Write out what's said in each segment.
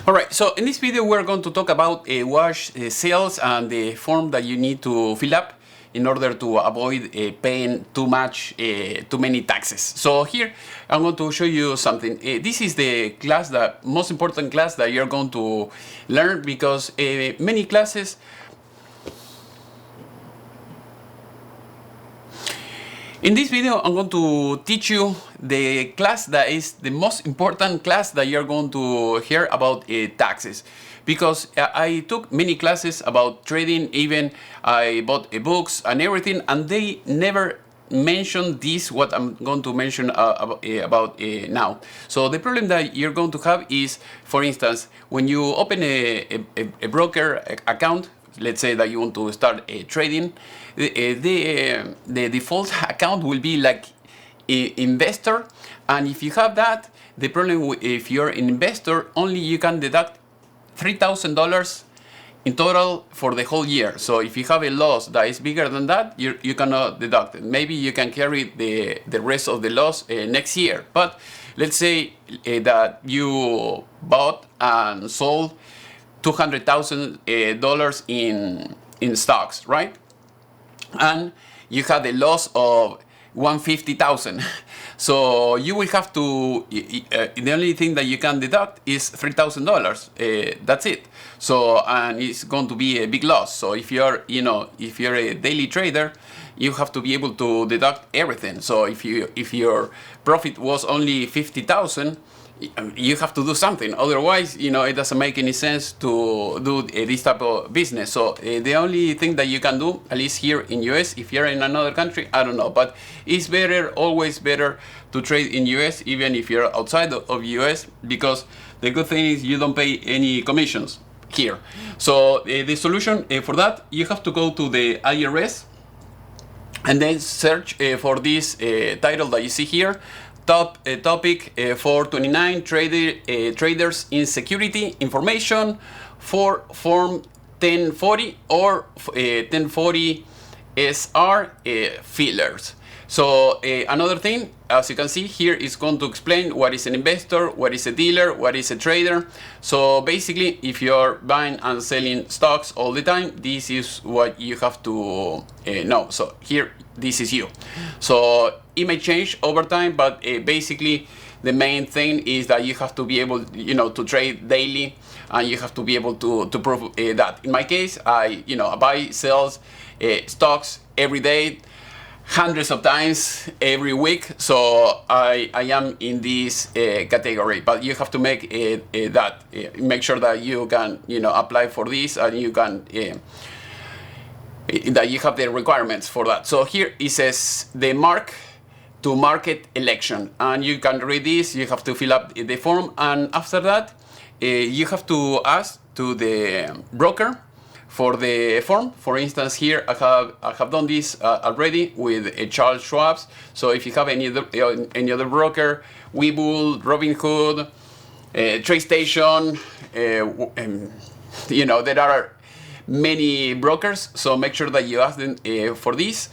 Alright, so in this video we're going to talk about wash sales and the form that you need to fill up in order to avoid paying too many taxes. So here I'm going to show you something. This is the class, the most important class that you're going to learn, because many classes in this video, I'm going to teach you the class that is the most important class that you're going to hear about taxes. Because I took many classes about trading, even I bought books and everything, and they never mention this, what I'm going to mention about now. So the problem that you're going to have is, for instance, when you open a broker account, let's say that you want to start trading, the default account will be like investor, and if you have that, the problem if you're an investor, only you can deduct $3,000 in total for the whole year. So if you have a loss that is bigger than that, you cannot deduct it. Maybe you can carry the rest of the loss next year. But let's say that you bought and sold $200,000 in stocks, right? And you had a loss of $150,000. So you will have to, the only thing that you can deduct is $3,000. That's it. So, and it's going to be a big loss. So if you're, if you're a daily trader, you have to be able to deduct everything. So if your profit was only 50,000, you have to do something. Otherwise, it doesn't make any sense to do this type of business. So the only thing that you can do, at least here in US, if you're in another country, I don't know, but it's better, always better to trade in US, even if you're outside of US, because the good thing is you don't pay any commissions here. So the solution for that, you have to go to the IRS and then search for this title that you see here. Topic 429, traders in security information for Form 1040 or 1040 SR fillers. So another thing, as you can see here, is going to explain what is an investor, what is a dealer, what is a trader. So basically, if you're buying and selling stocks all the time, this is what you have to know. So here, this is you. So it may change over time, but basically the main thing is that you have to be able, to trade daily, and you have to be able to prove that. In my case, I buy, sells stocks every day, hundreds of times every week. So I am in this category, but you have to make make sure that you can apply for this, and you can that you have the requirements for that. So here it says the mark to market election, and you can read this. You have to fill up the form, and after that you have to ask to the broker for the form. For instance, here I have done this already with Charles Schwab's. So if you have any other broker, Webull, Robinhood, TradeStation, there are many brokers. So make sure that you ask them for this.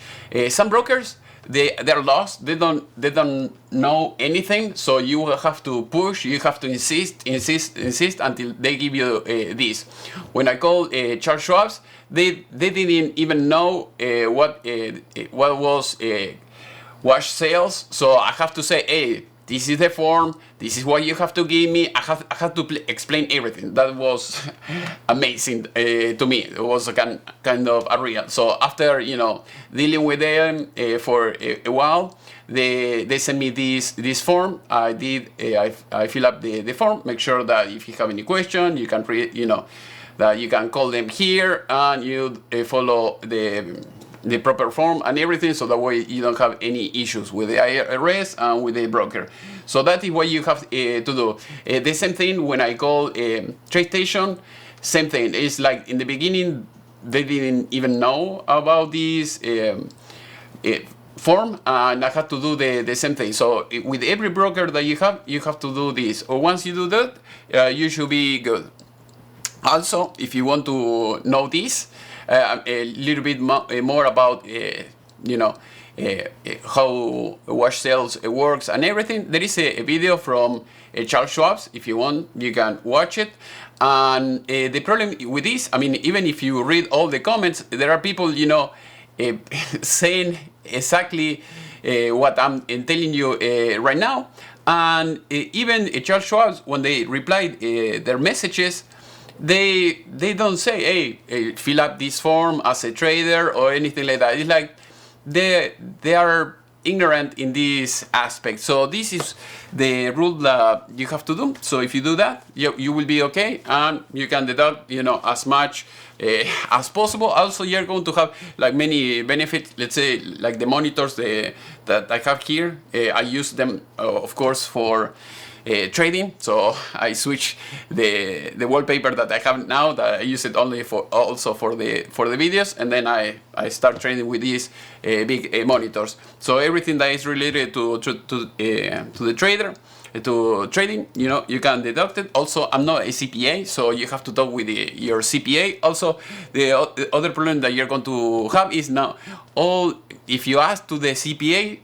Some brokers, they're lost. They don't know anything. So you will have to push. You have to insist until they give you this. When I called Charles Schwab's, they didn't even know what was wash sales. So I have to say, hey, this is the form. This is what you have to give me. I have to explain everything. That was amazing to me. It was a kind of unreal. So after dealing with them for a while, they sent me this form. I fill up the form. Make sure that if you have any question, you can that you can call them here, and you follow the proper form and everything, so that way you don't have any issues with the IRS and with the broker. So that is what you have to do. The same thing when I call TradeStation, same thing. It's like in the beginning they didn't even know about this form, and I had to do the same thing. So with every broker that you have to do this. Or once you do that, you should be good. Also, if you want to know this, a little bit more about how wash sales works and everything. There is a video from Charles Schwab. If you want, you can watch it. And the problem with this, I mean, even if you read all the comments, there are people, you know, saying exactly what I'm telling you right now. And even Charles Schwab, when they replied their messages, they don't say, hey, fill up this form as a trader or anything like that. It's like they are ignorant in this aspect. So this is the rule that you have to do. So if you do that, you will be okay, and you can deduct, you know, as much as possible. Also, you're going to have like many benefits. Let's say like the monitors that I have here. I use them, of course, for trading. So I switch the wallpaper that I have now, that I use it only for the videos, and then I start trading with these big monitors. So everything that is related to the trader, to trading, you know, you can deduct it. Also, I'm not a CPA, so you have to talk with your CPA. Also, the other problem that you're going to have is now, if you ask to the CPA,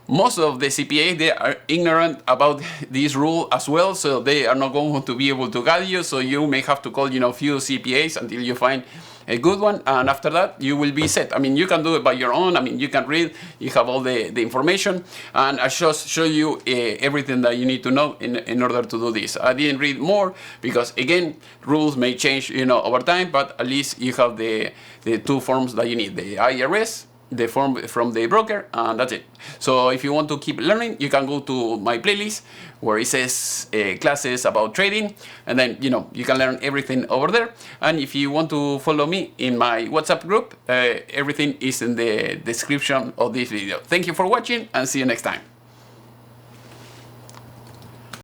most of the CPA, they are ignorant about this rule as well, so they are not going to be able to guide you. So you may have to call, you know, few CPAs until you find a good one, and after that you will be set. I mean, you can do it by your own. I mean, you can read, you have all the information, and I just show you everything that you need to know in order to do this. I didn't read more because, again, rules may change, you know, over time, but at least you have the two forms that you need: the IRS, the form from the broker, and that's it. So if you want to keep learning, you can go to my playlist where it says classes about trading, and then, you know, you can learn everything over there. And if you want to follow me in my WhatsApp group, everything is in the description of this video. Thank you for watching, and see you next time.